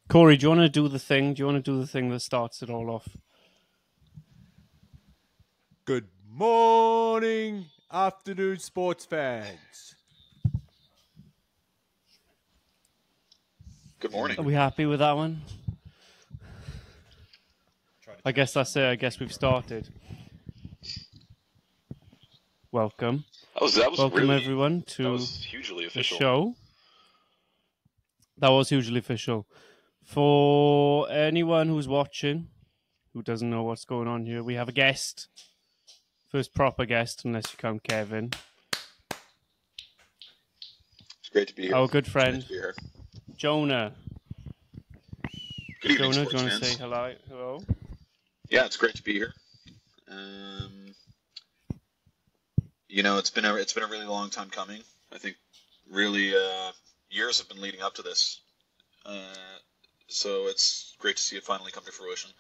Corey, do you want to do the thing? Do you want to do the thing that starts it all off? Good morning, afternoon, sports fans. Good morning. Are we happy with that one? I guess that's it. I guess we've started. Welcome. Welcome, really, everyone, that to was hugely the official. show. That was hugely official. For anyone who's watching, who doesn't know what's going on here, we have a guest. First proper guest, unless you count Kevin. It's great to be here. Our good It's friend, great to be here. Jonah. Good evening, Jonah, do sports you want to fans. say hello? Hello? Yeah, it's great to be here. It's been a really long time coming. I think really years have been leading up to this. So it's great to see it finally come to fruition.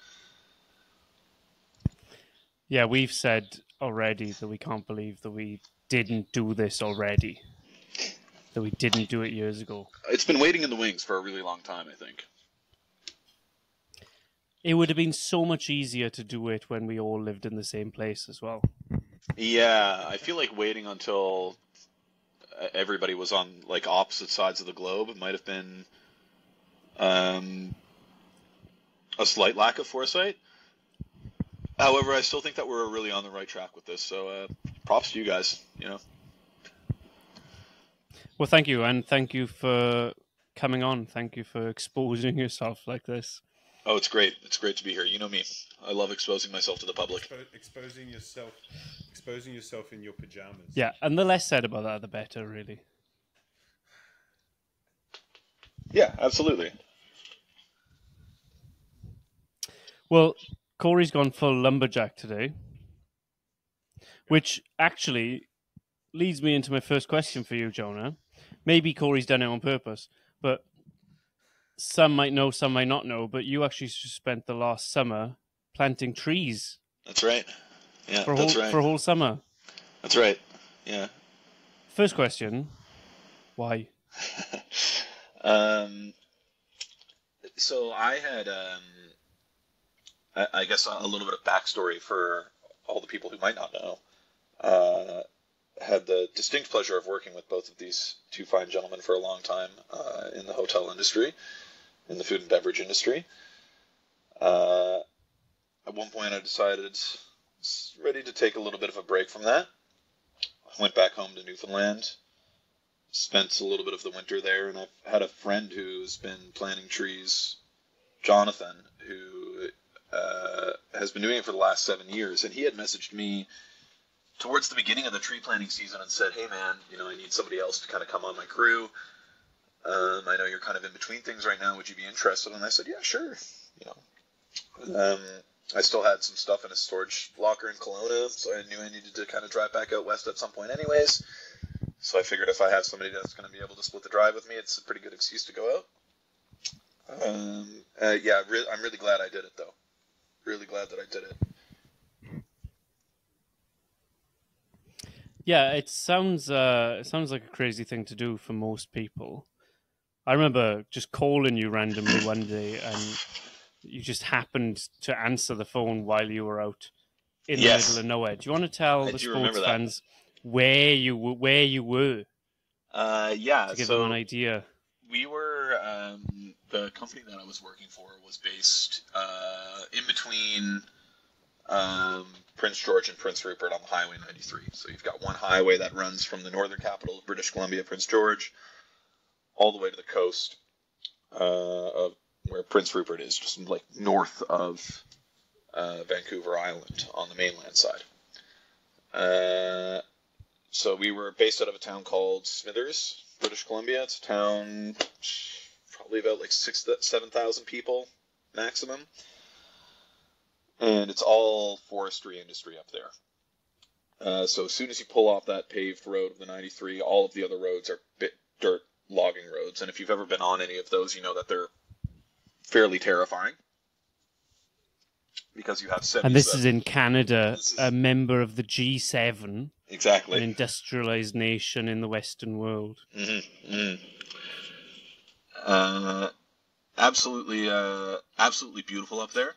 Yeah, we've said already that we can't believe that we didn't do this already. That we didn't do it years ago. It's been waiting in the wings for a really long time, I think. It would have been so much easier to do it when we all lived in the same place as well. Yeah, I feel like waiting until everybody was on like opposite sides of the globe might have been a slight lack of foresight. However, I still think that we're really on the right track with this. So props to you guys. Well, thank you, and thank you for coming on. Thank you for exposing yourself like this. Oh, it's great. It's great to be here. You know me. I love exposing myself to the public. Exposing yourself in your pajamas. Yeah, and the less said about that, the better, really. Yeah, absolutely. Well, Corey's gone full lumberjack today, which actually leads me into my first question for you, Jonah. Maybe Corey's done it on purpose, but some might know, some might not know, but you actually spent the last summer planting trees. That's right. Yeah, for a whole summer. That's right. Yeah. First question, why? So I had, I guess, a little bit of backstory for all the people who might not know. Had the distinct pleasure of working with both of these two fine gentlemen for a long time in the hotel industry, in the food and beverage industry. At one point I decided I was ready to take a little bit of a break from that. I went back home to Newfoundland, spent a little bit of the winter there, and I've had a friend who's been planting trees, Jonathan, who has been doing it for the last 7 years, and he had messaged me towards the beginning of the tree planting season and said, "Hey man, I need somebody else to kind of come on my crew. I know you're kind of in between things right now. Would you be interested?" And I said, "Yeah, sure." I still had some stuff in a storage locker in Kelowna, so I knew I needed to kind of drive back out west at some point anyways. So I figured if I have somebody that's going to be able to split the drive with me, it's a pretty good excuse to go out. I'm really glad I did it, though. Really glad that I did it. Yeah, it sounds like a crazy thing to do for most people. I remember just calling you randomly one day, and you just happened to answer the phone while you were out in the middle of nowhere. Do you want to tell the sports fans where you were? To give them an idea. We were the company that I was working for was based in between Prince George and Prince Rupert on the Highway 93. So you've got one highway that runs from the northern capital of British Columbia, Prince George, all the way to the coast of where Prince Rupert is, just like north of Vancouver Island on the mainland side. So we were based out of a town called Smithers, British Columbia. It's a town probably about like 7,000 people maximum. And it's all forestry industry up there. So as soon as you pull off that paved road of the 93, all of the other roads are dirt logging roads. And if you've ever been on any of those, you know that they're fairly terrifying. Because you have 77. And this is in Canada, a member of the G7. Exactly. An industrialized nation in the Western world. Mm-hmm. absolutely, absolutely beautiful up there.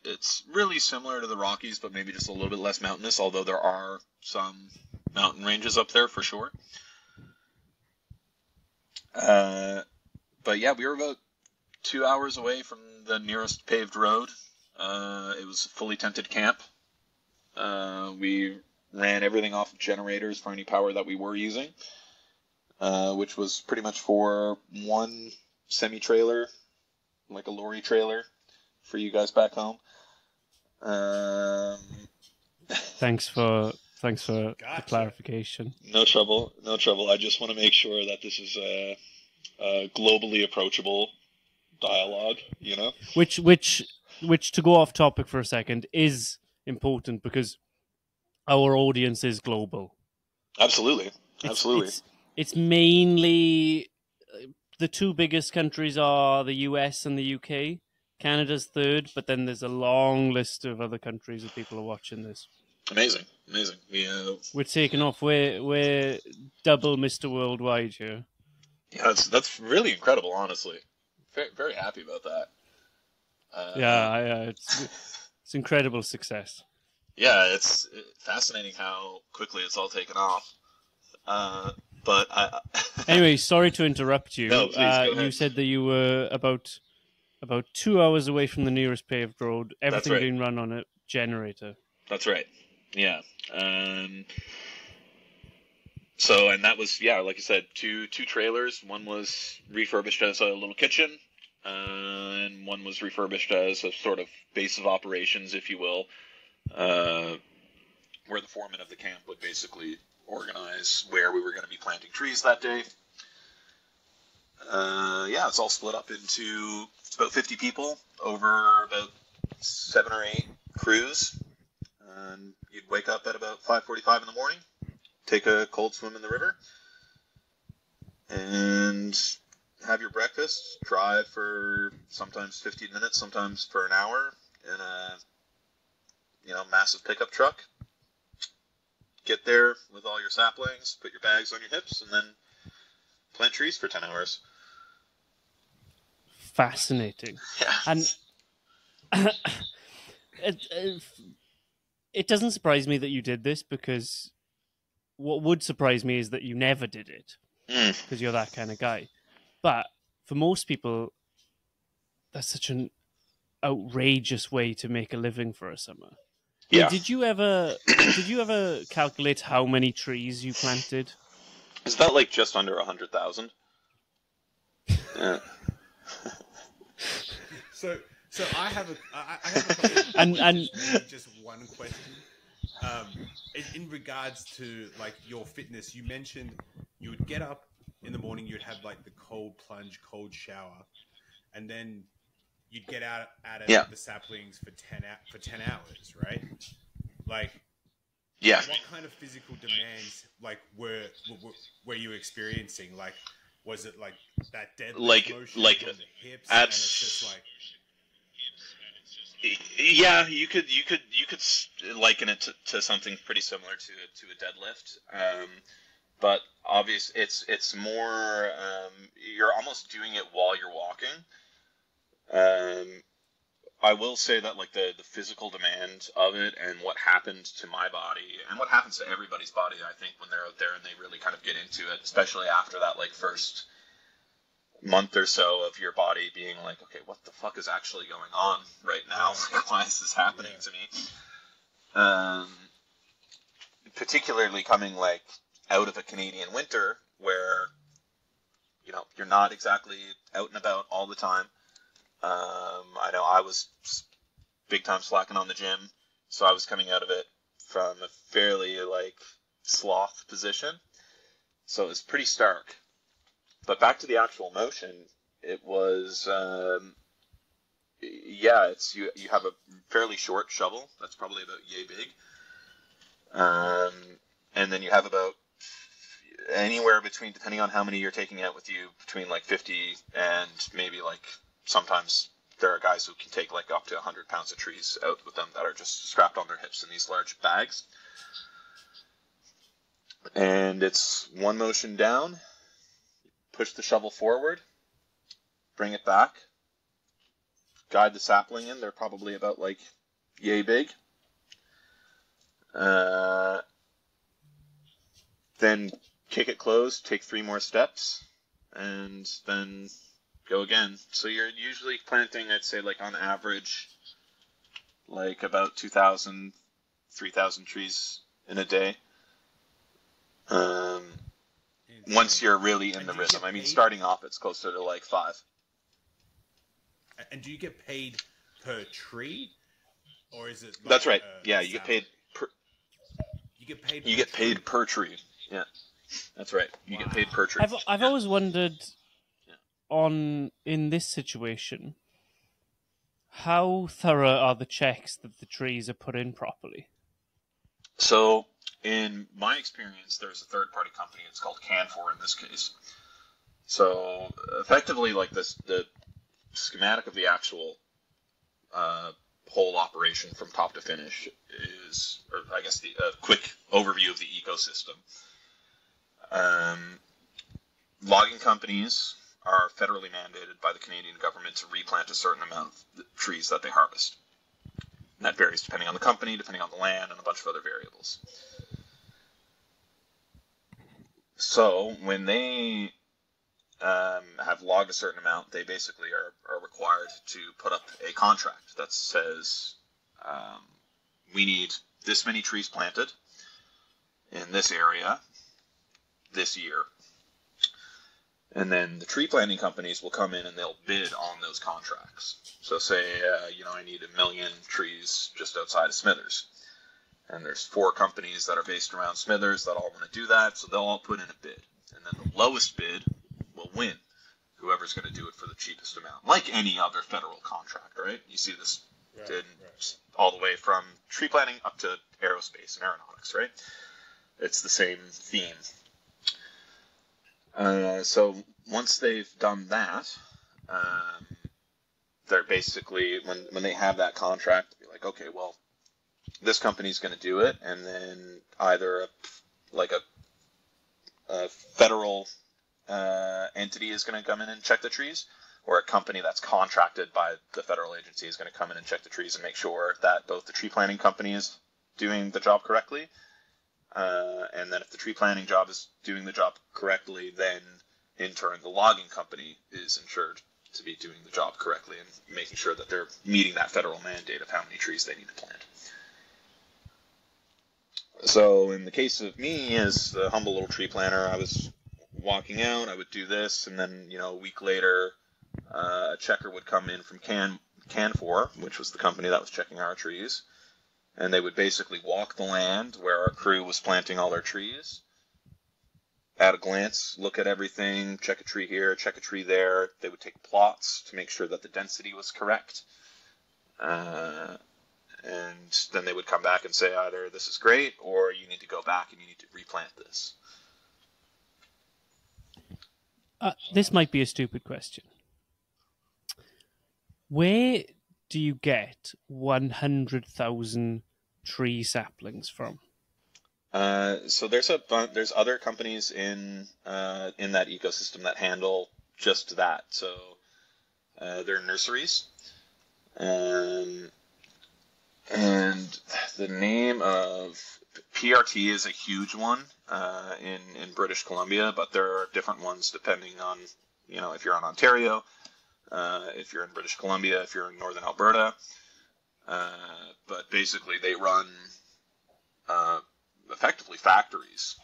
It's really similar to the Rockies, but maybe just a little bit less mountainous, although there are some mountain ranges up there for sure. But yeah, we were about 2 hours away from the nearest paved road. It was a fully tented camp. We ran everything off of generators for any power that we were using, which was pretty much for one semi-trailer, like a lorry trailer, for you guys back home. Thanks for the Gotcha. clarification. No trouble, no trouble. I just want to make sure that this is a globally approachable dialogue, you know? Which to go off topic for a second is important because our audience is global. Absolutely, absolutely. It's mainly the two biggest countries are the US and the UK. Canada's third, but then there's a long list of other countries that people are watching this. Amazing, amazing. We're taking off. We're double Mr. Worldwide here. Yeah, that's really incredible, honestly. Very, very happy about that. It's incredible success. Yeah, it's fascinating how quickly it's all taken off. But Anyway, sorry to interrupt you. No, please, go ahead. You said that you were about 2 hours away from the nearest paved road. Everything right. being run on a generator. That's right. Yeah. So, and that was, yeah, like I said, two trailers. One was refurbished as a little kitchen, and one was refurbished as a sort of base of operations, if you will, where the foreman of the camp would basically organize where we were going to be planting trees that day. Yeah, it's all split up into, it's about 50 people over about 7 or 8 crews. And you'd wake up at about 5:45 in the morning, take a cold swim in the river, and have your breakfast, drive for sometimes 15 minutes, sometimes for an hour in a massive pickup truck. Get there with all your saplings, put your bags on your hips, and then plant trees for 10 hours. Fascinating. Yeah. And it doesn't surprise me that you did this, because what would surprise me is that you never did it, because you're that kind of guy. But for most people, that's such an outrageous way to make a living for a summer. Yeah. Did you ever calculate how many trees you planted? Is that like just under 100,000? Yeah. So I have a couple and just one question. In regards to like your fitness, you mentioned you would get up in the morning, you'd have like the cold plunge, cold shower, and then you'd get out of the saplings for 10 hours, right? Like, yeah. What kind of physical demands like were you experiencing? Like, was it like that deadlift motion on the hips, and it's just like. Yeah, you could liken it to something pretty similar to a deadlift, but obviously it's more you're almost doing it while you're walking. I will say that like the physical demand of it and what happened to my body and what happens to everybody's body, I think, when they're out there and they really kind of get into it, especially after that like first month or so of your body being like, okay, what the fuck is actually going on right now? Like, why is this happening to me? Particularly coming like out of a Canadian winter where, you're not exactly out and about all the time. I know I was big time slacking on the gym, so I was coming out of it from a fairly like sloth position. So it was pretty stark. But back to the actual motion, it was, it's you have a fairly short shovel that's probably about yay big, and then you have about anywhere between, depending on how many you're taking out with you, between like 50 and maybe like sometimes there are guys who can take like up to 100 pounds of trees out with them that are just strapped on their hips in these large bags. And it's one motion down. Push the shovel forward, bring it back, guide the sapling in. They're probably about like yay big. Then kick it closed, take 3 more steps, and then go again. So you're usually planting, I'd say, like on average, like about 2,000, 3,000 trees in a day. Once you're really in the rhythm. I mean, starting off, it's closer to like 5. And do you get paid per tree, or is it? Like That's right. Yeah, you get paid per. You get paid per tree. Yeah, that's right. You get paid per tree. I've always wondered, in this situation, how thorough are the checks that the trees are put in properly? So, in my experience, there's a third-party company. It's called Canfor in this case. So, effectively, like the schematic of the actual whole operation from top to finish is, or I guess a quick overview of the ecosystem. Logging companies are federally mandated by the Canadian government to replant a certain amount of trees that they harvest. And that varies depending on the company, depending on the land, and a bunch of other variables. So when they have logged a certain amount, they basically are required to put up a contract that says we need this many trees planted in this area this year. And then the tree planting companies will come in and they'll bid on those contracts. So say, I need 1 million trees just outside of Smithers. And there's 4 companies that are based around Smithers that all want to do that, so they'll all put in a bid. And then the lowest bid will win, whoever's going to do it for the cheapest amount. Like any other federal contract, right? You see this all the way from tree planting up to aerospace and aeronautics, right? It's the same theme. So once they've done that, they're basically, when they have that contract, they'll be like, okay, well, this company's going to do it, and then either a federal entity is going to come in and check the trees, or a company that's contracted by the federal agency is going to come in and check the trees and make sure that both the tree planting company is doing the job correctly, and then if the tree planting job is doing the job correctly, then in turn the logging company is ensured to be doing the job correctly and making sure that they're meeting that federal mandate of how many trees they need to plant. So in the case of me as a humble little tree planter, I was walking out, I would do this, and then a week later a checker would come in from Canfor, which was the company that was checking our trees, and they would basically walk the land where our crew was planting all their trees. At a glance, look at everything, check a tree here, check a tree there. They would take plots to make sure that the density was correct. And then they would come back and say either this is great or you need to go back and you need to replant this. This might be a stupid question. Where do you get 100,000 tree saplings from? So there's other companies in that ecosystem that handle just that. So they're nurseries, and the name of PRT is a huge one in British Columbia, but there are different ones depending on if you're in Ontario, if you're in British Columbia, if you're in Northern Alberta. But basically, they run effectively factories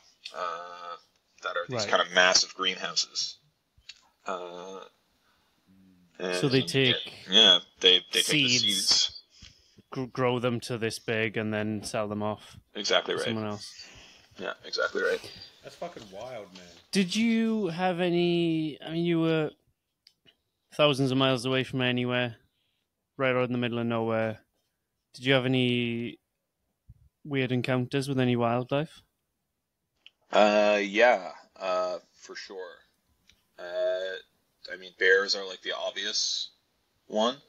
that are these kind of massive greenhouses. So they take they take the seeds, seeds, grow them to this big, and then sell them off. Exactly to right. Someone else. Yeah, exactly right. That's fucking wild, man. Did you have any? I mean, you were thousands of miles away from anywhere, right out in the middle of nowhere. Did you have any weird encounters with any wildlife? Yeah, for sure. I mean, bears are like the obvious one.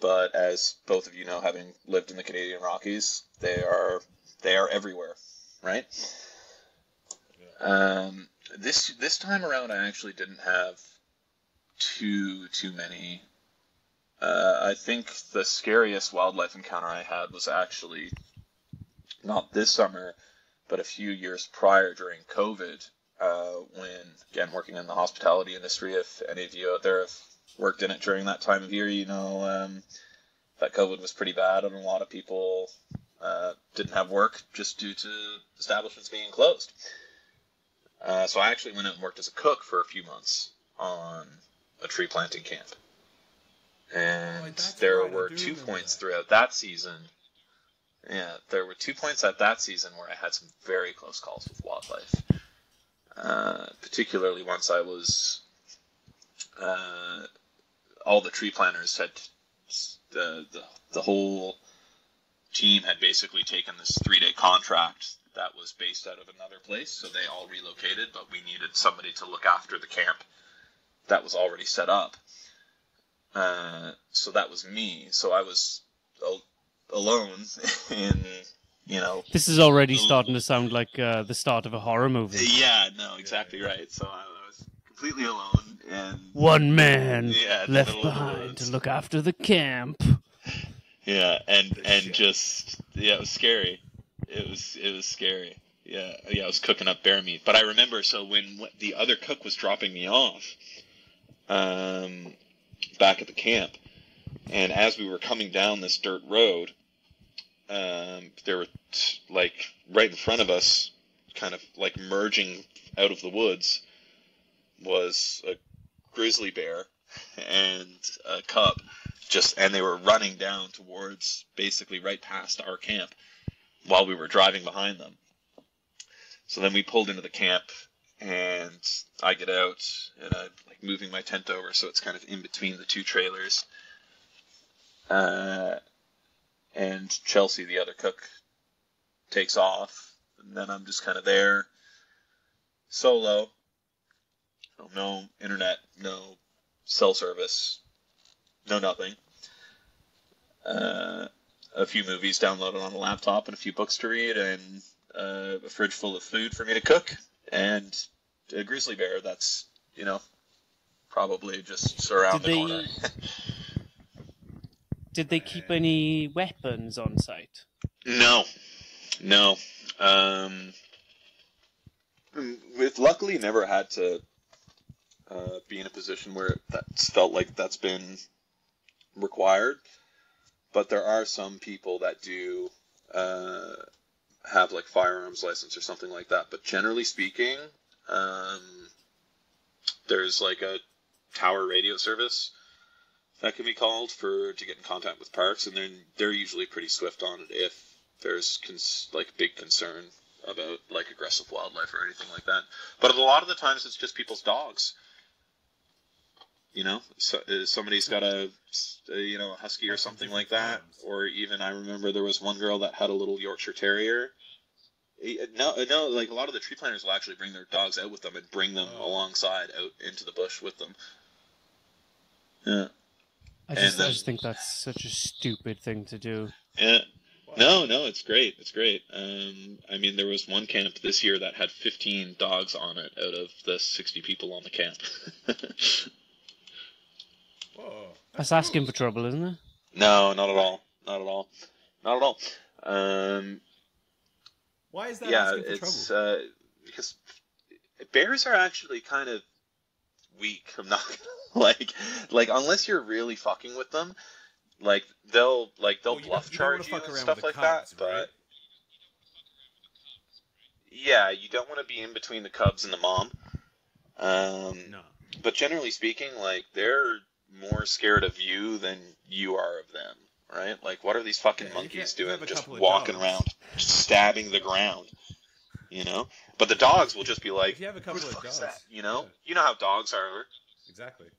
But as both of you know, having lived in the Canadian Rockies, they are everywhere, right? This time around, I actually didn't have too many. I think the scariest wildlife encounter I had was actually not this summer, but a few years prior during COVID, when, again, working in the hospitality industry. If any of you out there have worked in it during that time of year, you know that COVID was pretty bad, and a lot of people didn't have work just due to establishments being closed. So I actually went out and worked as a cook for a few months on a tree planting camp. And there were 2 points throughout that season. Yeah, there were 2 points at that season where I had some very close calls with wildlife. Particularly once I was, all the tree planters had, the whole team had basically taken this 3-day contract that was based out of another place, so they all relocated, but we needed somebody to look after the camp that was already set up. So that was me. So I was alone in, you know... This is already starting to sound like the start of a horror movie. Yeah, no, exactly right. So I was completely alone, and... One man left behind to look after the camp. Yeah, and just... Yeah, it was scary. It was scary. Yeah, I was cooking up bear meat. But I remember, so when the other cook was dropping me off back at the camp, and as we were coming down this dirt road, there were, like, right in front of us, kind of, like, merging out of the woods, was a grizzly bear and a cub, and they were running down towards, basically right past our camp, while we were driving behind them. So then we pulled into the camp, and I get out, and I'm like moving my tent over so it's kind of in between the two trailers. And Chelsea, the other cook, takes off, and then I'm just kind of there, solo. No internet, no cell service, no nothing. A few movies downloaded on a laptop and a few books to read, and a fridge full of food for me to cook, and a grizzly bear that's, you know, probably just around the corner. Did they keep any weapons on site? No. We've luckily never had to be in a position where that's felt like that's been required. But there are some people that do have, like, firearms license or something like that. But generally speaking, there's, like, a tower radio service that can be called to get in contact with parks, and then they're usually pretty swift on it if there's, big concern about, like, aggressive wildlife or anything like that. But a lot of the times it's just people's dogs. You know, so, somebody's got a husky or something like that, or even I remember there was one girl that had a little Yorkshire Terrier. No, like a lot of the tree planters will actually bring their dogs out with them and bring them alongside out into the bush with them. Yeah. I just think that's such a stupid thing to do. Yeah. No, it's great. It's great. I mean, there was one camp this year that had 15 dogs on it out of the 60 people on the camp. Whoa, that's asking for trouble, isn't it? No, not at all. Why is that asking for trouble? Because bears are actually kind of weak. I'm not like unless you're really fucking with them, like they'll bluff charge you and stuff like that. But yeah, you don't want to be in between the cubs and the mom. No. But generally speaking, like, they're more scared of you than you are of them, right? Like, what are these fucking monkeys doing just walking around, stabbing the ground, you know? But the dogs will just be like, if you have a couple who the of fuck dogs, is that? You know? You know how dogs are. Exactly.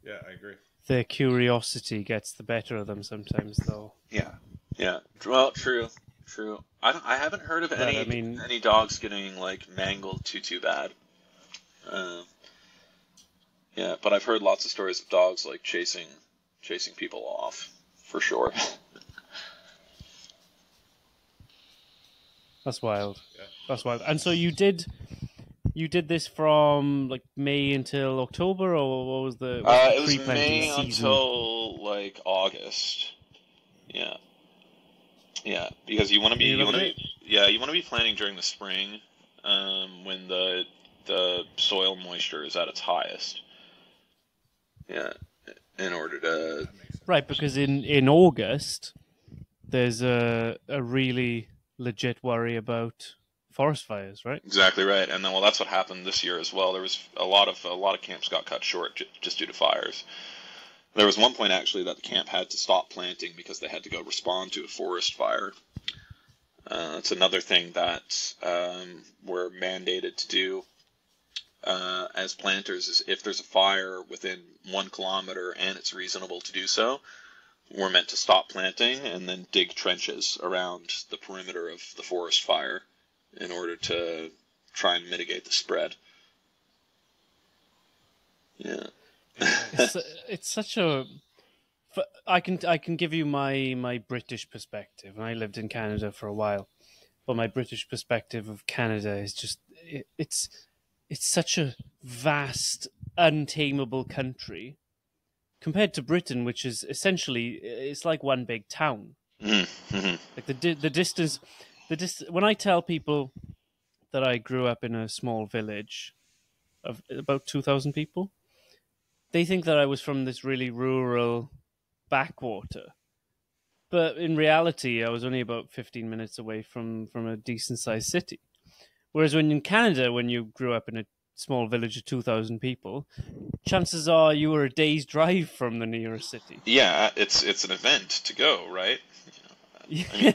Yeah, I agree. Their curiosity gets the better of them sometimes, though. Yeah. Well, true. I haven't heard of any dogs getting, like, mangled too bad. Yeah, but I've heard lots of stories of dogs, like, chasing people off, for sure. That's wild. Yeah. That's wild. And so you did this from like May until October, or what was the It was pre-planting May season? until like August. Yeah, yeah, because you want to be planting during the spring, when the soil moisture is at its highest. Yeah, in order to Right, because in August there's a really legit worry about forest fires, right? exactly right, and then that's what happened this year as well. There was a lot of camps got cut short just due to fires. There was one point actually that the camp had to stop planting because they had to go respond to a forest fire. It's another thing that we're mandated to do as planters is if there's a fire within 1 kilometer and it's reasonable to do so, we're meant to stop planting and then dig trenches around the perimeter of the forest fire in order to try and mitigate the spread. Yeah. It's such a. I can give you my British perspective, and I lived in Canada for a while, but my British perspective of Canada is just it's such a vast, untamable country compared to Britain, which is essentially it's like one big town. Mm-hmm. Like the distance, when I tell people that I grew up in a small village of about 2,000 people, they think that I was from this really rural backwater. But in reality, I was only about 15 minutes away from a decent-sized city. Whereas when in Canada, when you grew up in a small village of 2,000 people, chances are you were a day's drive from the nearest city. Yeah, it's an event to go, right? Yeah. I mean,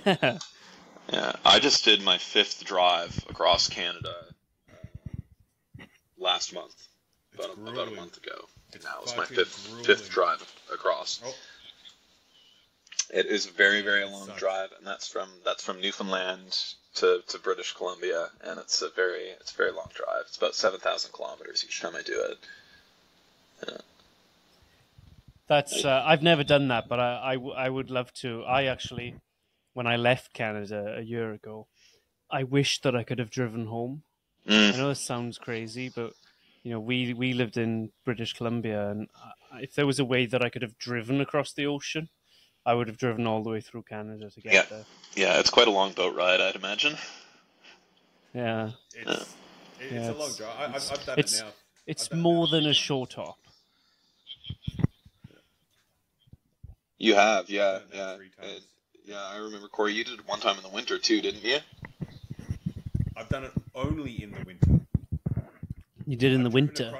yeah, I just did my 5th drive across Canada last month, about a month ago. Now it was my fifth drive across. Oh. It is a very, very long drive, and that's from Newfoundland to British Columbia, and it's a very long drive. It's about 7,000 kilometers each time I do it. Yeah. That's I've never done that, but I would love to. I actually, when I left Canada a year ago, I wish that I could have driven home. I know this sounds crazy, but you know, we lived in British Columbia, and if there was a way that I could have driven across the ocean, I would have driven all the way through Canada to get there. Yeah, it's quite a long boat ride, I'd imagine. Yeah. It's a long drive. I've done it now. It's more than a short hop. You have, yeah. Yeah, I remember, Corey, you did it one time in the winter too, didn't you? I've done it only in the winter. You did in the winter?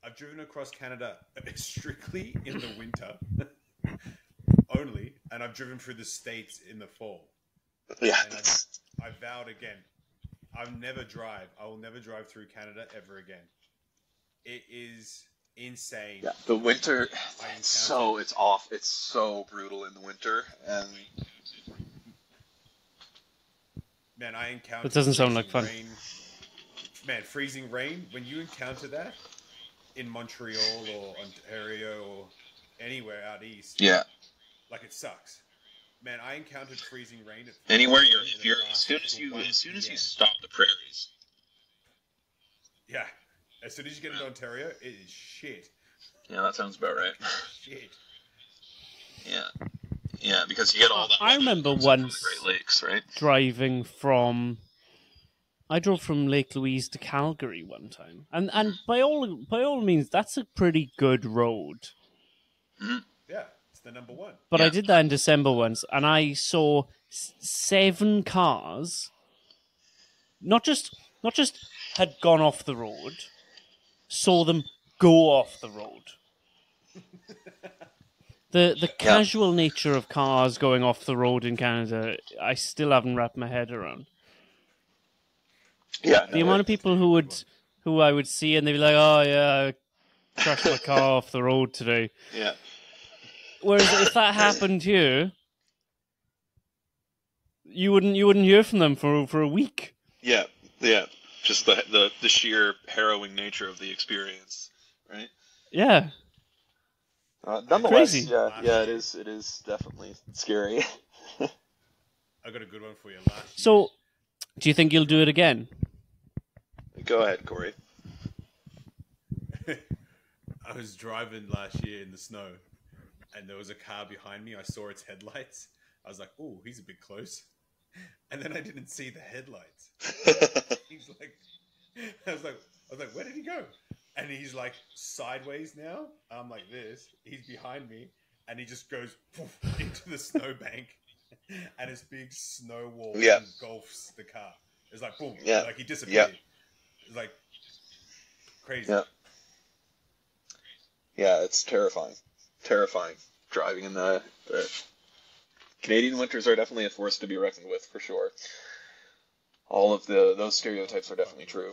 I've driven across Canada strictly in the winter. Only, and I've driven through the States in the fall. Yeah. And I vowed again, I will never drive through Canada ever again. It is insane. Yeah, the winter, it's so brutal in the winter, and man, I encountered. It doesn't sound like fun. Man, freezing rain. When you encounter that in Montreal or Ontario or anywhere out east, yeah, like it sucks. Man, I encountered freezing rain. Anywhere as soon as you stop the prairies. Yeah, as soon as you get into Ontario, it is shit. Yeah, that sounds about right. Shit. Yeah, because you get all that. I remember once Great Lakes, right? I drove from Lake Louise to Calgary one time, and by all means, that's a pretty good road. Mm-hmm. Yeah, it's the number one. But I did that in December once, and I saw 7 cars. Not just had gone off the road, saw them go off the road. The casual nature of cars going off the road in Canada, I still haven't wrapped my head around. Yeah, the amount of people who I would see and they'd be like, "Oh yeah, I crashed my car off the road today." Yeah. Whereas if that happened here, you wouldn't hear from them for a week. Yeah. Just the sheer harrowing nature of the experience, right? Yeah. Nonetheless, Crazy. Yeah, it is definitely scary. I got a good one for you. Do you think you'll do it again? Go ahead, Corey. I was driving last year in the snow, and there was a car behind me. I saw its headlights. I was like, "Oh, he's a bit close," and then I didn't see the headlights. He's like, I was like, "Where did he go?" And he's like sideways now. I'm like this. He's behind me, and he just goes poof, into the snowbank, and this big snow wall engulfs the car. It's like boom, like he disappeared. Yeah. It's like crazy. Yeah. Yeah, it's terrifying. Terrifying. Driving in the Canadian winters are definitely a force to be reckoned with, for sure. All of those stereotypes are definitely true.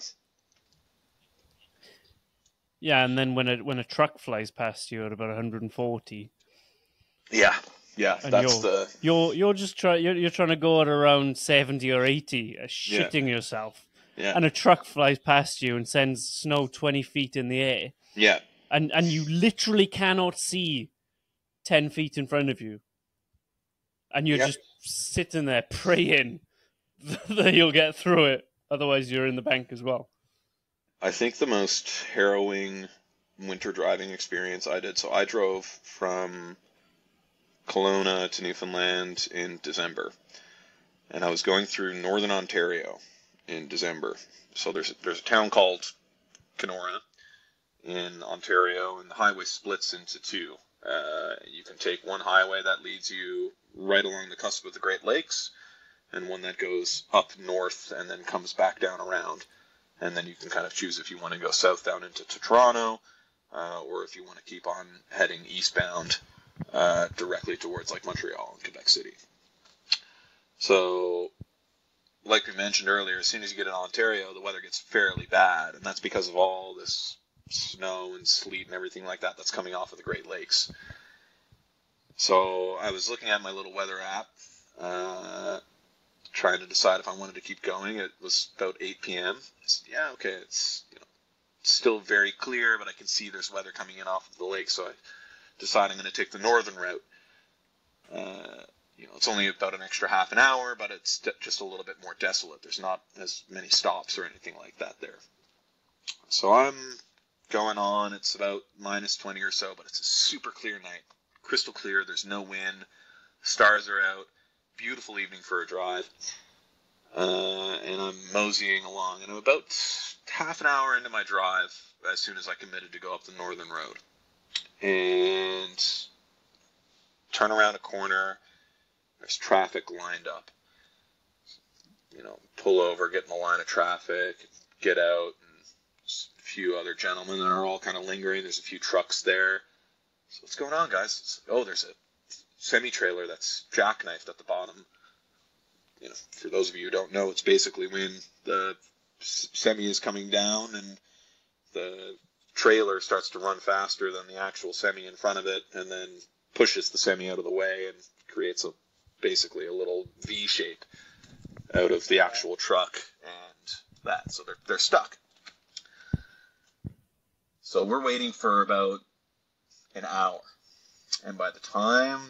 Yeah, and then when a truck flies past you at about 140. Yeah, that's you're just you're trying to go at around 70 or 80, shitting yourself. Yeah. And a truck flies past you and sends snow 20 feet in the air. Yeah. And you literally cannot see 10 feet in front of you. And you're just sitting there praying that you'll get through it. Otherwise, you're in the bank as well. I think the most harrowing winter driving experience I did, so I drove from Kelowna to Newfoundland in December. And I was going through northern Ontario in December. So there's a town called Kenora in Ontario, and the highway splits into two. You can take one highway that leads you right along the cusp of the Great Lakes, and one that goes up north and then comes back down around. And then you can kind of choose if you want to go south down into Toronto, or if you want to keep on heading eastbound directly towards like Montreal and Quebec City. So, like we mentioned earlier, as soon as you get in Ontario, the weather gets fairly bad, and that's because of all this snow and sleet and everything like that that's coming off of the Great Lakes. So I was looking at my little weather app, trying to decide if I wanted to keep going. It was about 8 p.m. I said, yeah, okay, it's still very clear, but I can see there's weather coming in off of the lake, so I decided I'm going to take the northern route. It's only about an extra half an hour, but it's just a little bit more desolate. There's not as many stops or anything like that there. So I'm going on. It's about minus 20 or so, but it's a super clear night. Crystal clear. There's no wind. Stars are out. Beautiful evening for a drive. And I'm moseying along. And I'm about half an hour into my drive as soon as I committed to go up the northern road. And turn around a corner. There's traffic lined up. Pull over, get in the line of traffic, get out, and a few other gentlemen that are all kind of lingering. There's a few trucks there. So what's going on, guys? There's a semi-trailer that's jackknifed at the bottom. For those of you who don't know, it's basically when the semi is coming down and the trailer starts to run faster than the actual semi in front of it, and then pushes the semi out of the way and creates basically a little V shape out of the actual truck and that. So they're stuck. So we're waiting for about an hour. And by the time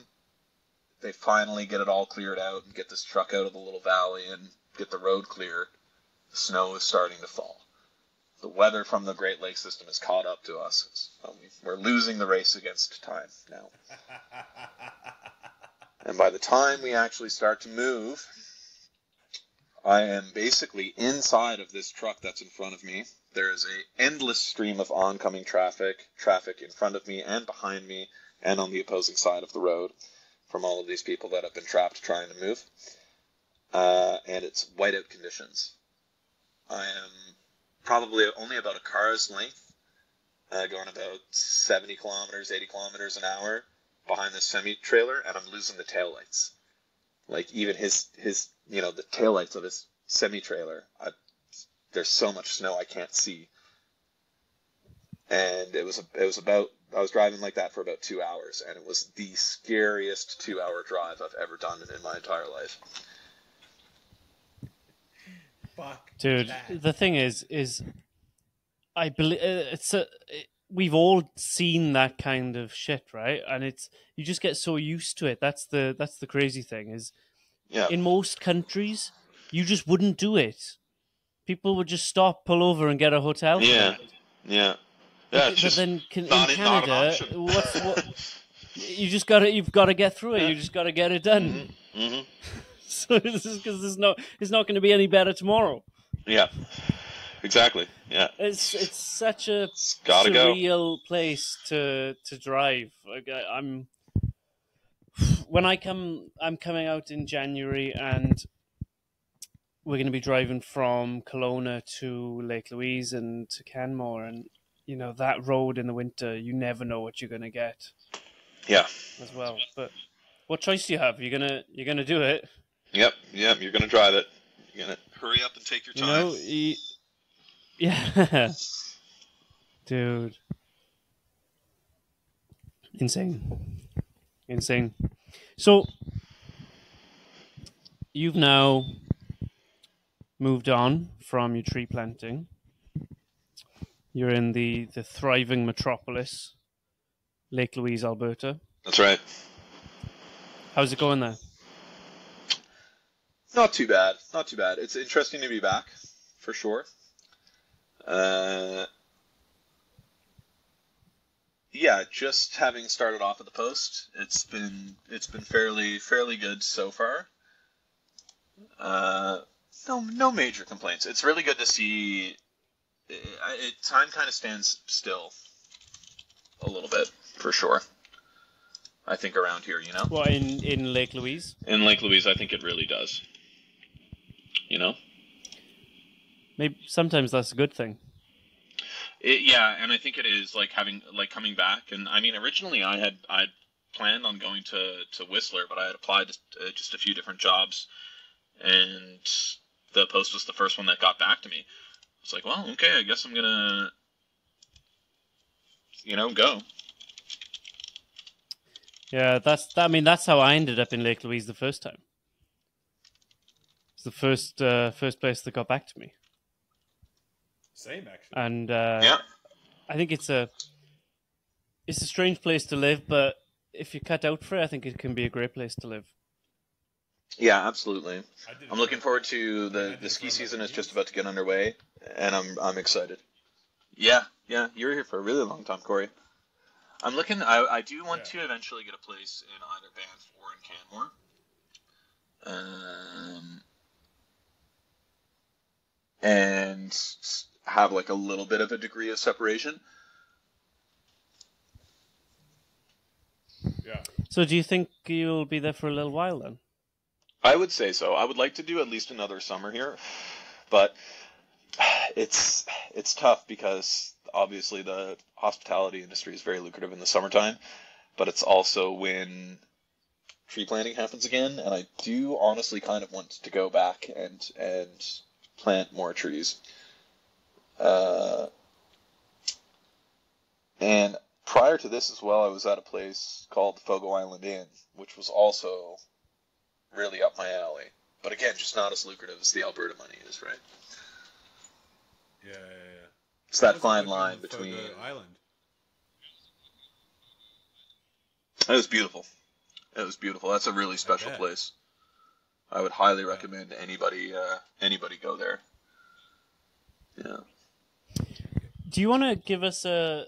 they finally get it all cleared out and get this truck out of the little valley and get the road clear, the snow is starting to fall. The weather from the Great Lakes system has caught up to us. We're losing the race against time now. And by the time we actually start to move, I am basically inside of this truck that's in front of me. There is an endless stream of oncoming traffic in front of me and behind me and on the opposing side of the road from all of these people that have been trapped trying to move. And it's whiteout conditions. I am probably only about a car's length, going about 70 kilometers, 80 kilometers an hour behind this semi-trailer, and I'm losing the taillights. Like, even his the taillights of his semi-trailer, there's so much snow I can't see. And it was about, I was driving like that for about 2 hours, and it was the scariest 2-hour drive I've ever done in my entire life. Fuck, dude. that. The thing is, I believe we've all seen that kind of shit, right? And you just get so used to it. That's the crazy thing is, Yeah. in most countries, you just wouldn't do it. People would just stop, pull over, and get a hotel. Yeah. Yeah. Yeah. But then in not an Canada, option. you've got to get through it. You just got to get it done. Mm-hmm. So this is because it's not going to be any better tomorrow. Yeah. Exactly. Yeah. It's such a gotta surreal place to drive. Like I'm coming out in January, and we're going to be driving from Kelowna to Lake Louise and to Canmore, and that road in the winter, you never know what you're going to get. Yeah. As well, but what choice do you have? You're gonna do it. Yep. You're gonna drive it. You're gonna hurry up and take your time. Yeah, dude, insane. So you've now moved on from your tree planting. You're in the thriving metropolis, Lake Louise, Alberta. That's right. How's it going there? Not too bad. It's interesting to be back, for sure. Yeah, just having started off at the post, it's been fairly good so far. No major complaints. It's really good to see. Time kind of stands still a little bit, for sure. I think around here, Well, in Lake Louise? In Lake Louise, I think it really does. Maybe sometimes that's a good thing. Yeah, and I think it is coming back. And I mean, originally I'd planned on going to Whistler, but I had applied to just a few different jobs, and the post was the first one that got back to me. I was like, well, okay, I guess I'm gonna, go. Yeah, that's how I ended up in Lake Louise the first time. It's the first place that got back to me. Same, actually. And yeah. I think it's a strange place to live, but if you cut out for it, I think it can be a great place to live. Yeah, absolutely. I'm looking forward to the ski season is just about to get underway, and I'm excited. Yeah, you were here for a really long time, Corey. I'm looking. I do want to eventually get a place in either Banff or in Canmore, and have like a little bit of a degree of separation. Yeah. So, do you think you'll be there for a little while then? I would say so. I would like to do at least another summer here, but it's tough because obviously the hospitality industry is very lucrative in the summertime, but it's also when tree planting happens again, and I do honestly kind of want to go back and plant more trees. And prior to this as well, I was at a place called the Fogo Island Inn, which was also really up my alley. But again, just not as lucrative as the Alberta money is, right? Yeah. It's that fine line between... Island. It was beautiful. That's a really special place. I would highly recommend anybody go there. Yeah. Do you want to give us for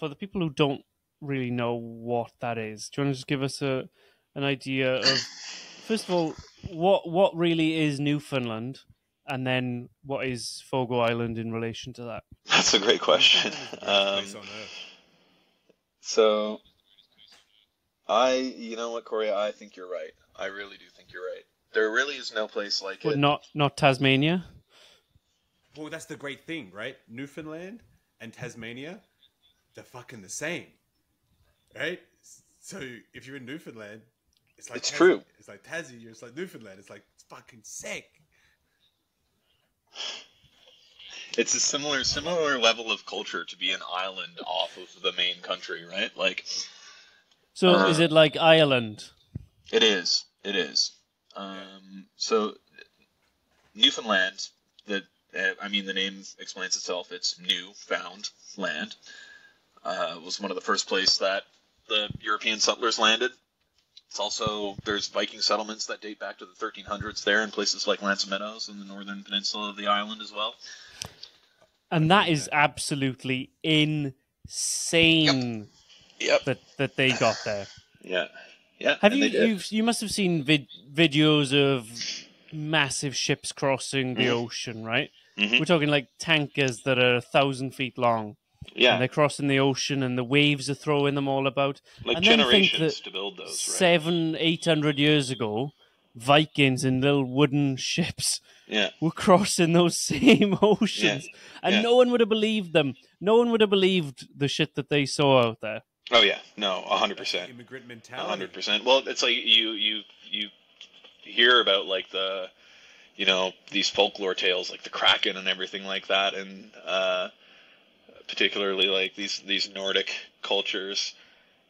the people who don't really know what that is? Do you want to just give us an idea of, first of all, what really is Newfoundland, and then what is Fogo Island in relation to that? That's a great question. So, you know what, Corey? I think you're right. I really do think you're right. There really is no place like it. Not Tasmania? Well, that's the great thing, right? Newfoundland and Tasmania, they're fucking the same, right? So if you're in Newfoundland, it's like true. It's like Tassie, it's like Newfoundland. It's like, it's fucking sick. It's a similar level of culture to be an island off of the main country, right? Like, so is it like Ireland? It is. So Newfoundland, the name explains itself. It's new found land. Was one of the first places that the European settlers landed. It's also, there's Viking settlements that date back to the 1300s there in places like Ransom Meadows and the northern peninsula of the island as well. And that is absolutely insane. Yep. That they got there. Yeah. Yeah. Have you must have seen videos of massive ships crossing the ocean, right? Mm-hmm. We're talking like tankers that are 1,000 feet long. Yeah. And they're crossing the ocean and the waves are throwing them all about. Like and then generations think that to build those, right? 700-800 years ago, Vikings in little wooden ships were crossing those same oceans. And no one would have believed them. No one would have believed the shit that they saw out there. Oh yeah, no, 100%. Immigrant mentality. 100%. Well, it's like you hear about like the, you know, these folklore tales like the Kraken and everything like that, and particularly like these Nordic cultures.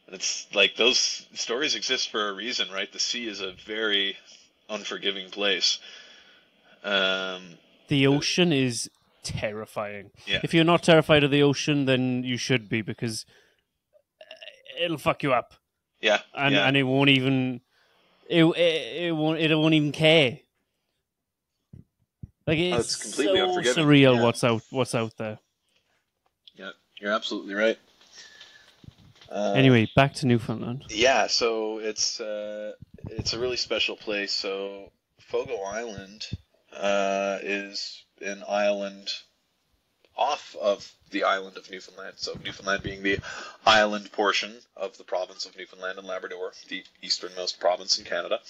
And it's like those stories exist for a reason, right? The sea is a very unforgiving place. The ocean is terrifying. Yeah. If you're not terrified of the ocean, then you should be, because it'll fuck you up. Yeah. And it won't even it won't even care. Like it's completely so unforgiving. surreal what's out there. Yeah, you're absolutely right. Anyway, back to Newfoundland. Yeah, so it's a really special place. So Fogo Island is an island off of the island of Newfoundland. So Newfoundland being the island portion of the province of Newfoundland and Labrador, the easternmost province in Canada.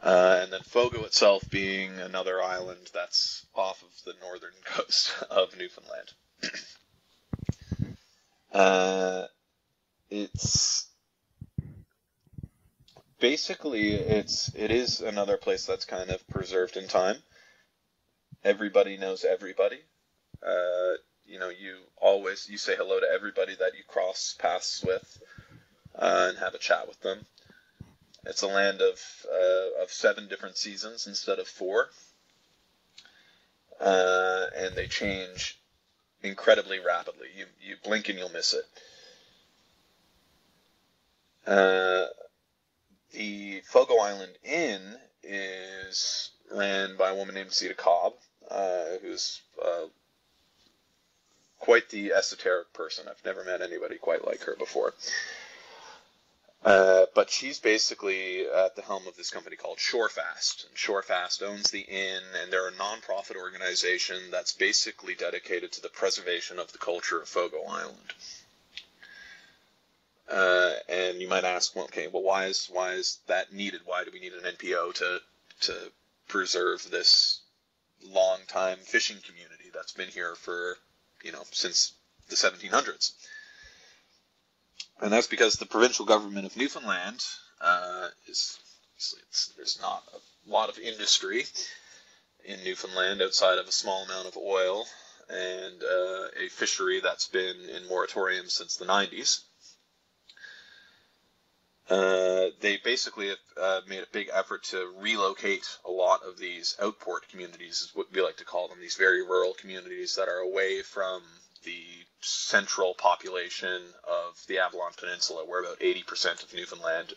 And then Fogo itself being another island that's off of the northern coast of Newfoundland. It's basically it is another place that's kind of preserved in time. Everybody knows everybody. You know, you say hello to everybody that you cross paths with, and have a chat with them. It's a land of 7 different seasons instead of 4, and they change incredibly rapidly. You blink and you'll miss it. The Fogo Island Inn is ran by a woman named Zita Cobb, who's quite the esoteric person. I've never met anybody quite like her before. But she's basically at the helm of this company called Shorefast. And Shorefast owns the inn, and they're a non-profit organization that's basically dedicated to the preservation of the culture of Fogo Island. And you might ask, well, okay, well, why is that needed? Why do we need an NPO to preserve this long-time fishing community that's been here for, since the 1700s? And that's because the provincial government of Newfoundland there's not a lot of industry in Newfoundland outside of a small amount of oil and a fishery that's been in moratorium since the 90s. They basically have made a big effort to relocate a lot of these outport communities, is what we like to call them, these very rural communities that are away from the central population of the Avalon Peninsula, where about 80% of Newfoundland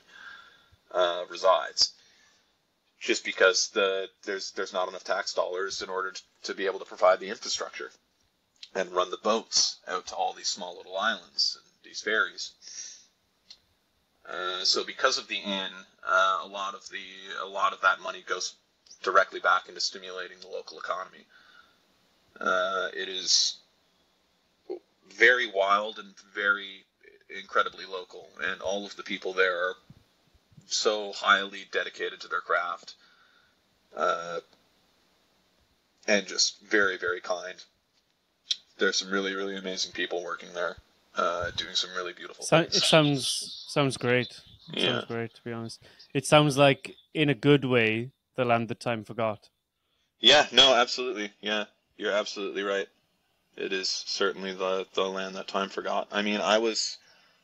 resides. Just because there's not enough tax dollars in order to be able to provide the infrastructure and run the boats out to all these small little islands and these ferries. So because of the inn, a lot of that money goes directly back into stimulating the local economy. It is very wild and very incredibly local, and all of the people there are so highly dedicated to their craft, and just very, very kind. There's some really, really amazing people working there, doing some really beautiful things. It sounds great. It Yeah. sounds great, to be honest. It sounds like, in a good way, the land that time forgot. Yeah, no, absolutely. Yeah, you're absolutely right. It is certainly the land that time forgot. I mean, I was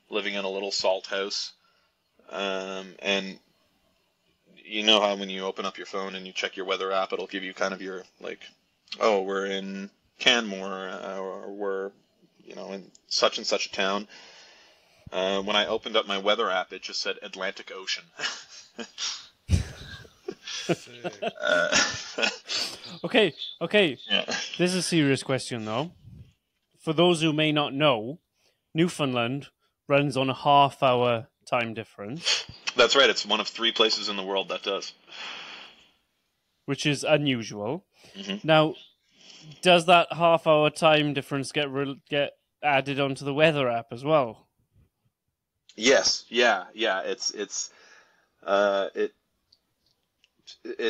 living in a little salt house, and you know how when you open up your phone and you check your weather app, it'll give you kind of your, like, oh, we're in Canmore, or we're, in such and such a town. When I opened up my weather app, it just said Atlantic Ocean. Okay. Yeah. This is a serious question, though. For those who may not know, Newfoundland runs on a half-hour time difference, That's right. It's one of 3 places in the world that does. which is unusual. Mhm. Now, does that half-hour time difference get added onto the weather app as well? Yes. Yeah. It's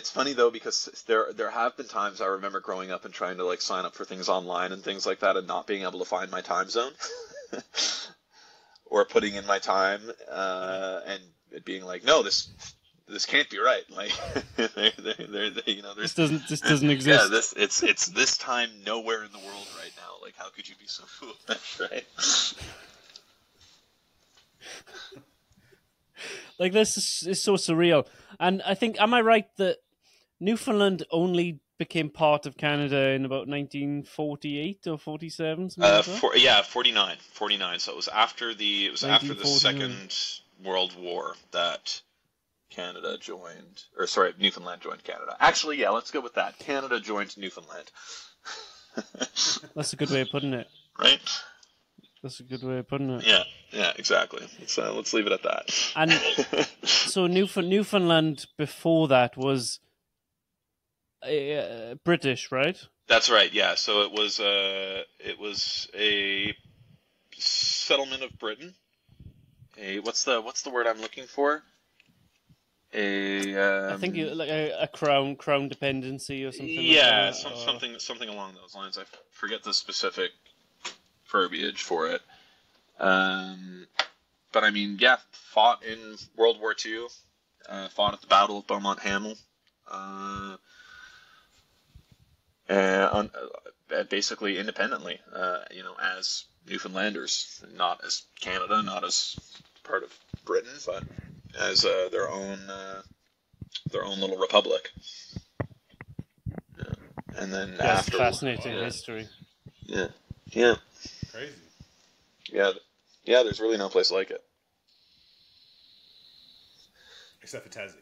funny though, because there have been times I remember growing up and trying to like sign up for things online and things like that, and not being able to find my time zone, or putting in my time, and it being like, no, this can't be right. Like, This doesn't exist. Yeah, it's this time nowhere in the world right now. Like, how could you be so foolish, right? Like, this is so surreal. And I think, am I right that Newfoundland only became part of Canada in about 1948 or 47? Something like that? 49. So it was after the 1949. Second World War that Canada joined, Newfoundland joined Canada. Actually, yeah, let's go with that. Canada joined Newfoundland. That's a good way of putting it. Right? That's a good way of putting it. Yeah, exactly. Let's leave it at that. And so Newfoundland before that was British, right? That's right. Yeah. So it was a settlement of Britain. What's the word I'm looking for? I think like a crown dependency or something. Yeah, like that, something along those lines. I forget the specific verbiage for it. But I mean, yeah, fought in World War II, fought at the Battle of Beaumont Hamel, and basically independently, as Newfoundlanders, not as Canada, not as part of Britain, but as their own little republic. Yeah. And then after, fascinating history. Yeah. Crazy. Yeah. There's really no place like it, except for Tassie.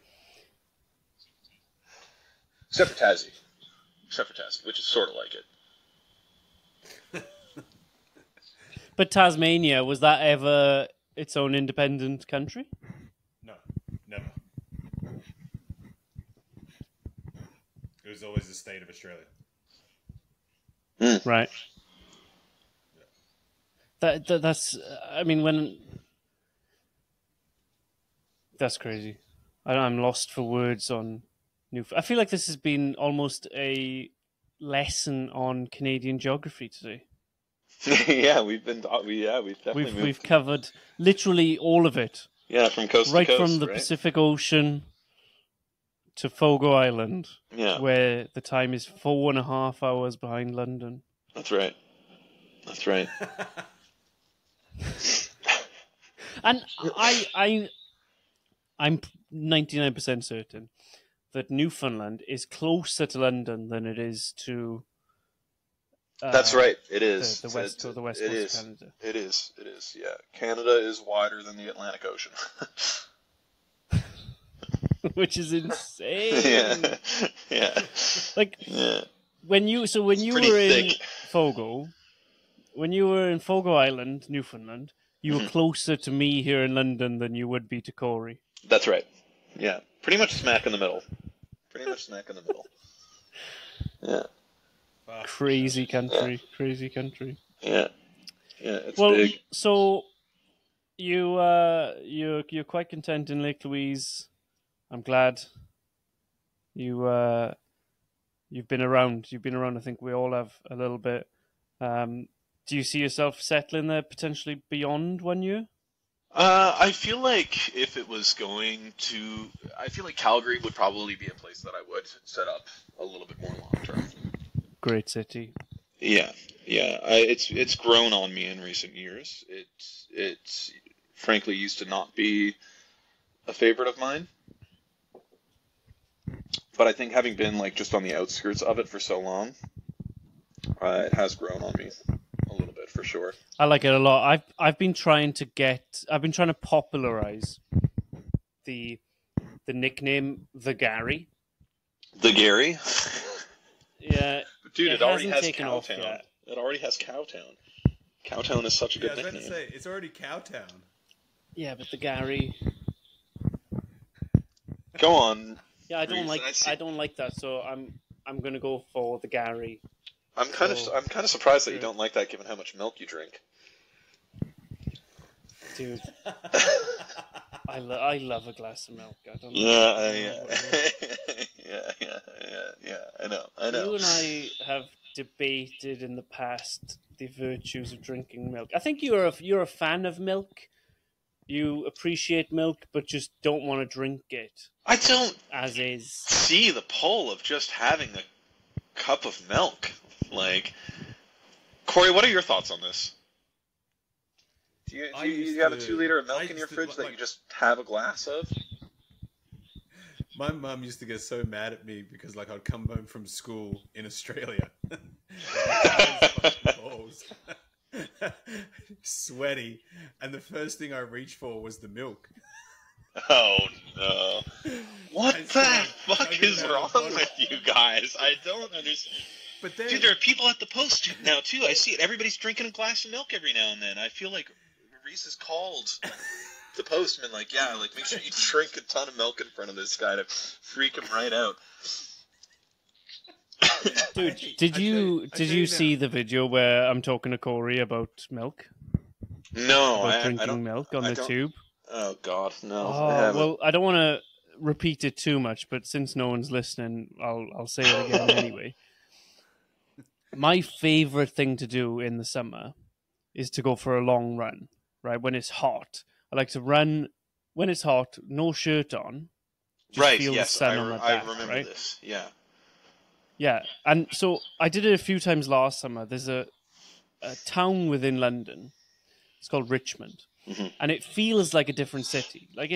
Except for Tassie, which is sort of like it. But Tasmania, was that ever its own independent country? No, never. It was always the state of Australia. Right. That's. I mean, that's crazy. I'm lost for words on I feel like this has been almost a lesson on Canadian geography today. Yeah, we've definitely we've covered literally all of it. Yeah, from coast to right coast, from the right? Pacific Ocean to Fogo Island, yeah, where the time is 4.5 hours behind London. That's right. And I'm 99% certain that Newfoundland is closer to London than it is to. That's right. It is the west coast of Canada. It is. Yeah, Canada is wider than the Atlantic Ocean. Which is insane. Yeah. Like when you were in Fogo, when you were in Fogo Island, Newfoundland, you were closer to me here in London than you would be to Corey. That's right. Yeah, pretty much smack in the middle. Yeah. Crazy country. Yeah, it's well, big. So you're quite content in Lake Louise. I'm glad you've been around. I think we all have a little bit. Do you see yourself settling there potentially beyond 1 year? I feel like if it was going to, I feel like Calgary would probably be a place that I would set up a little bit more long term. Great city. Yeah. It's grown on me in recent years. It frankly used to not be a favorite of mine, but I think having been like just on the outskirts of it for so long, it has grown on me a little bit for for sure. I like it a lot. I've been trying to popularize the nickname the Gary. The Gary? Yeah. Dude, it already hasn't has taken off Cowtown. yet. It already has Cowtown. Cowtown is such a good I was about nickname. to say, it's already Cowtown. Yeah, but the Gary. Go on. Yeah, I don't like that. So I'm gonna go for the Gary. I'm kind of surprised that you don't like that, given how much milk you drink. Dude, I love a glass of milk. I don't know. Yeah. I know. You and I have debated in the past the virtues of drinking milk. I think you're a fan of milk. You appreciate milk, but just don't want to drink it. I don't as is. See the pull of just having a cup of milk. Like, Corey, what are your thoughts on this? Do you have a 2-liter of milk in your fridge that you just have a glass of? My mum used to get so mad at me because, like, I'd come home from school in Australia, sweaty, and the first thing I reached for was the milk. Oh no! What the fuck is wrong with you guys? I don't understand. But then, dude, there are people at the post now too. I see it. Everybody's drinking a glass of milk every now and then. I feel like Reese has called the postman, like, yeah, like, make sure you drink a ton of milk in front of this guy to freak him right out. Dude, did you see the video where I'm talking to Corey about milk? No, about drinking milk on the tube. Oh God, no. Well, I don't want to repeat it too much, but since no one's listening, I'll say it again anyway. My favorite thing to do in the summer is to go for a long run. Right, when it's hot, I like to run when it's hot, no shirt on. Right. Feel yes, the sun on my back, I remember right? this. Yeah. Yeah, and so I did it a few times last summer. There's a town within London. It's called Richmond, and it feels like a different city. Like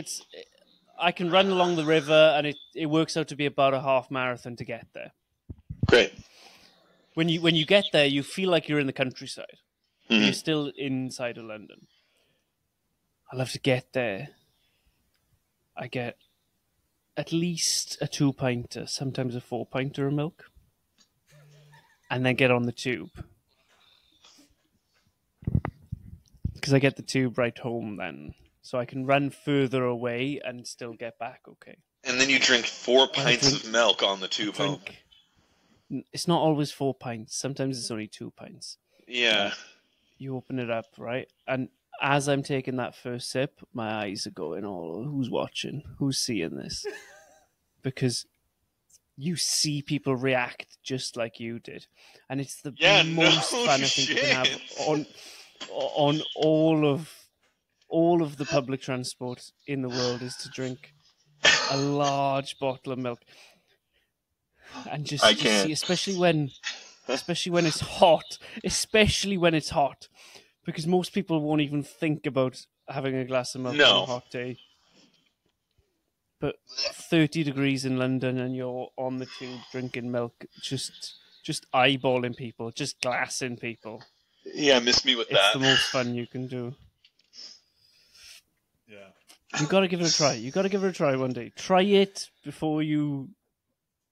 I can run along the river, and it works out to be about a half marathon to get there. Great. When you get there, you feel like you're in the countryside. You're still inside of London. I love to get there. I get at least a 2-pinter, sometimes a 4-pinter of milk, and then get on the tube. Because I get the tube right home then, so I can run further away and still get back okay. And then you drink 4 pints of milk on the tube home. It's not always 4 pints. Sometimes it's only 2 pints. Yeah. You open it up, right? And as I'm taking that first sip, my eyes are going, oh, who's watching? Who's seeing this? Because you see people react just like you did. And it's the most fun I think you can have on all of the public transport in the world is to drink a large bottle of milk. And just see, especially when it's hot. Because most people won't even think about having a glass of milk on a hot day. But 30 degrees in London and you're on the tube drinking milk, just eyeballing people, just glassing people. Yeah, miss me with that. It's the most fun you can do. Yeah. You got to give it a try. You got to give it a try one day. Try it before you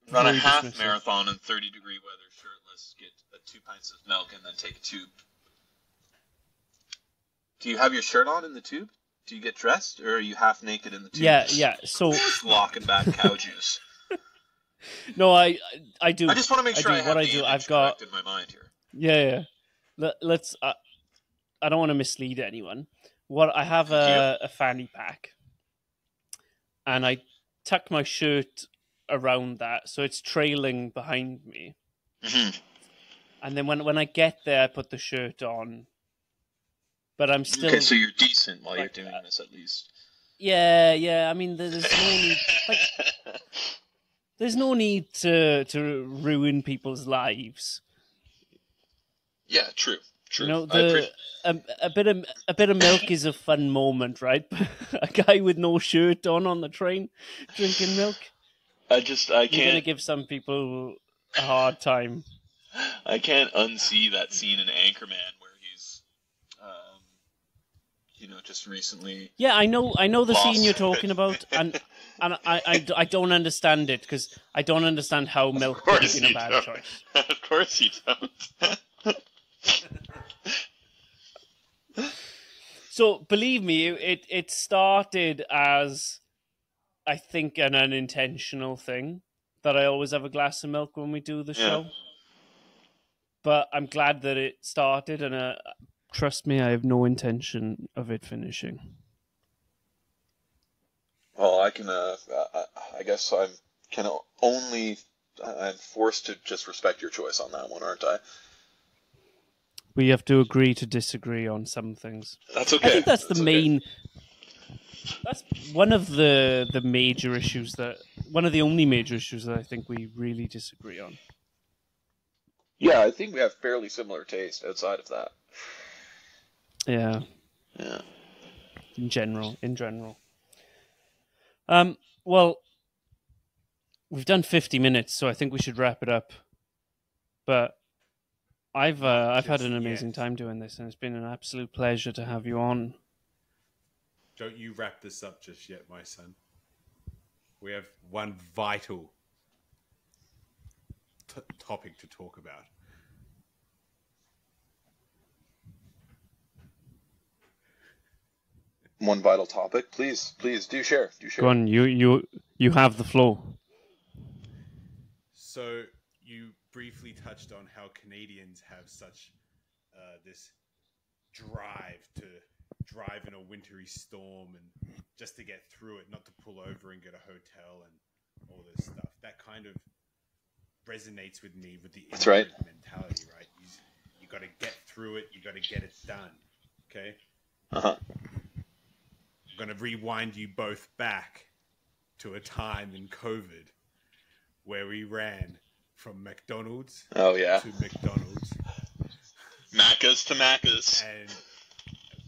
run a half marathon in 30-degree weather, shirtless, get 2 pints of milk, and then take a tube. Do you have your shirt on in the tube? Do you get dressed, or are you half naked in the tube? Yeah. So locking back cow juice. No, I do. I just want to make sure I have the image correct in my mind here. Yeah. Let's. I don't want to mislead anyone. I have a fanny pack, and I tuck my shirt around that, so it's trailing behind me. Mm-hmm. And then when I get there, I put the shirt on. But I'm still... Okay, so you're decent while you're doing this, at least. Yeah. I mean, there's no need... there's no need to ruin people's lives. Yeah, true. You know, a bit of milk is a fun moment, right? A guy with no shirt on the train drinking milk. I can't... You're going to give some people a hard time. I can't unsee that scene in Anchorman where he's just recently. Yeah, I know the lost. scene you're talking about, and I don't understand it because I don't understand how milk could have been a bad choice. Of course you don't. So believe me, it started as, I think, an unintentional thing that I always have a glass of milk when we do the show. But I'm glad that it started, and trust me, I have no intention of it finishing. Well, I can. I guess I'm forced to just respect your choice on that one, aren't I? We have to agree to disagree on some things. That's okay. I think that's the main. That's one of the major issues one of the only major issues that I think we really disagree on. Yeah, I think we have fairly similar taste outside of that. Yeah. Yeah. In general. Well, we've done 50 minutes, so I think we should wrap it up. But I've had an amazing time doing this, and it's been an absolute pleasure to have you on. Don't you wrap this up just yet, my son. We have one vital topic to talk about. One vital topic, please do share. Go on, you have the floor. So you briefly touched on how Canadians have such this drive to drive in a wintry storm and just to get through it, not to pull over and get a hotel and all this stuff. That kind of resonates with me with the immigrant mentality, right? You got to get through it. You got to get it done. Okay. Uh-huh. I'm going to rewind you both back to a time in COVID where we ran from McDonald's to McDonald's. Macca's to Macca's. And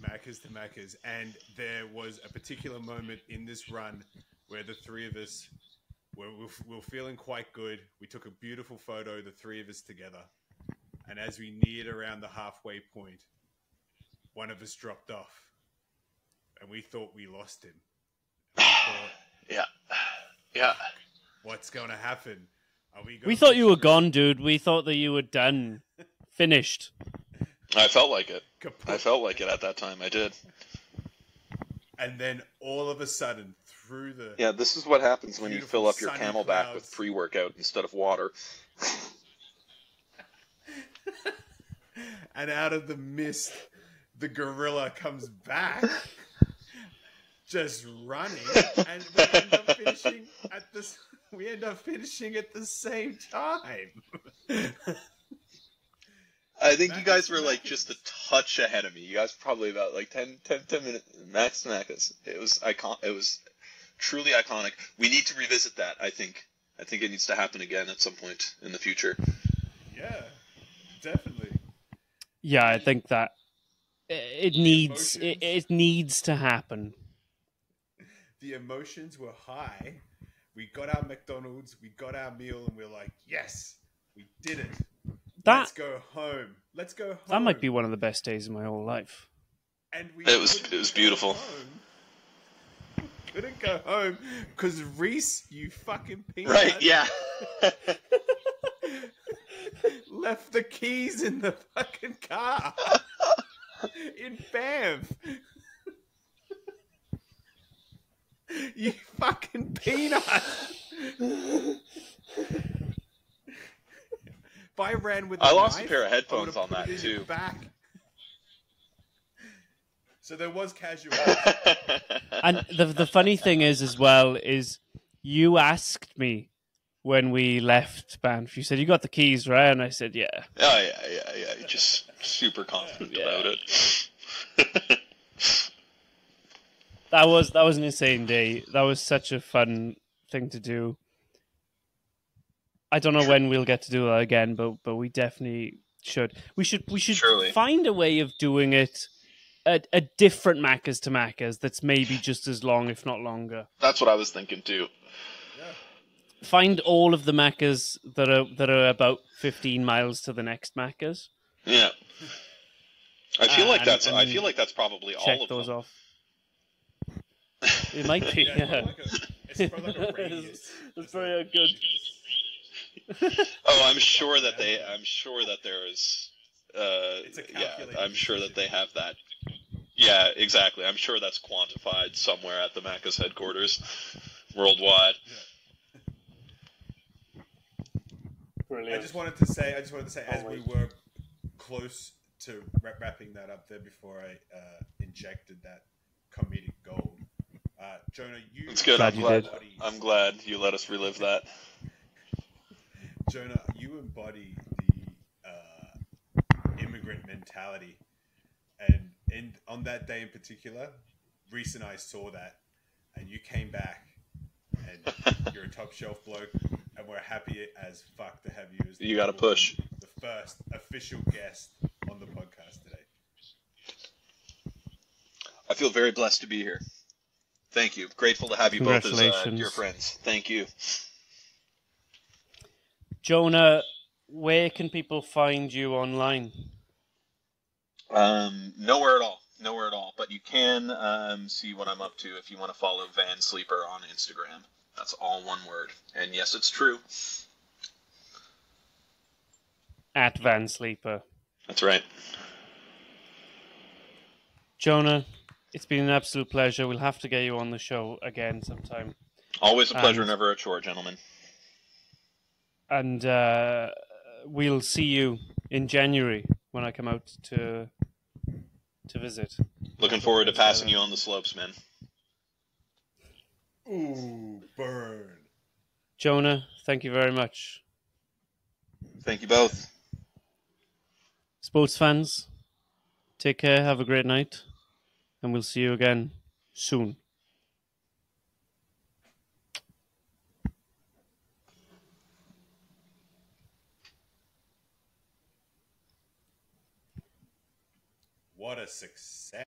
Macca's to Macca's. And there was a particular moment in this run where the three of us were feeling quite good. We took a beautiful photo, the three of us together. And as we neared around the halfway point, one of us dropped off. And we thought we lost him. Yeah. What's going to happen? We thought you were gone, dude. We thought that you were done. Finished. I felt like it. Kaput. I felt like it at that time. I did. And then all of a sudden, through the... Yeah, this is what happens when you fill up your Camelback clouds with pre-workout instead of water. And out of the mist, the gorilla comes back, just running, and we end up finishing at the same time. I think you guys were like just a touch ahead of me. You guys probably about like 10 minutes max to max. It was It was truly iconic. We need to revisit that. I think it needs to happen again at some point in the future. Yeah, definitely. Yeah, I think that it needs to happen. The emotions were high. We got our McDonald's, we got our meal, and we're like, yes, we did it. Let's go home. That might be one of the best days of my whole life. And it was beautiful. Couldn't go home because Reese, you fucking peanut. Right, yeah. Left the keys in the fucking car in Banff. You fucking peanut. If I ran with I lost knife, a pair of headphones on that too. Back. So there was casualty. And the funny thing is, as well, is you asked me when we left Banff. You said, you got the keys, right? And I said, yeah. Oh, yeah. You're just super confident about it. That was an insane day. That was such a fun thing to do. I don't know when we'll get to do that again, but we definitely should. We should Surely. Find a way of doing it a different Macca's to Macca's that's maybe just as long, if not longer. That's what I was thinking too. Yeah. Find all of the Macca's that are about 15 miles to the next Macca's. Yeah. I feel like and that's probably check all of those them. off. It might be. Yeah, Yeah, it's probably like a radius. it's very good. Oh, I'm sure that there is. It's a Yeah, calculated I'm sure that decision. they have that. Yeah, exactly. I'm sure that's quantified somewhere at the Macca's headquarters, worldwide. Brilliant. I just wanted to say, as wait. we were close to wrapping that up there before I injected that comedic gold, Jonah, you. It's good. Glad you did. I'm glad you let us relive that. Jonah, you embody the immigrant mentality, and on that day in particular, Reese and I saw that, and you came back, and you're a top shelf bloke, and we're happy as fuck to have you as You gotta push. the first official guest on the podcast today. I feel very blessed to be here. Thank you. Grateful to have you both as Congratulations. dear friends. Thank you. Jonah, where can people find you online? Nowhere at all. Nowhere at all. But you can see what I'm up to if you want to follow Van Sleeper on Instagram. That's all one word. And yes, it's true. At Van Sleeper. That's right. Jonah, it's been an absolute pleasure. We'll have to get you on the show again sometime. Always a pleasure, And- never a chore, gentlemen. And we'll see you in January when I come out to visit. Looking forward to passing you on the slopes, man. Ooh, burn. Jonah, thank you very much. Thank you both. Sports fans, take care, have a great night, and we'll see you again soon. What a success.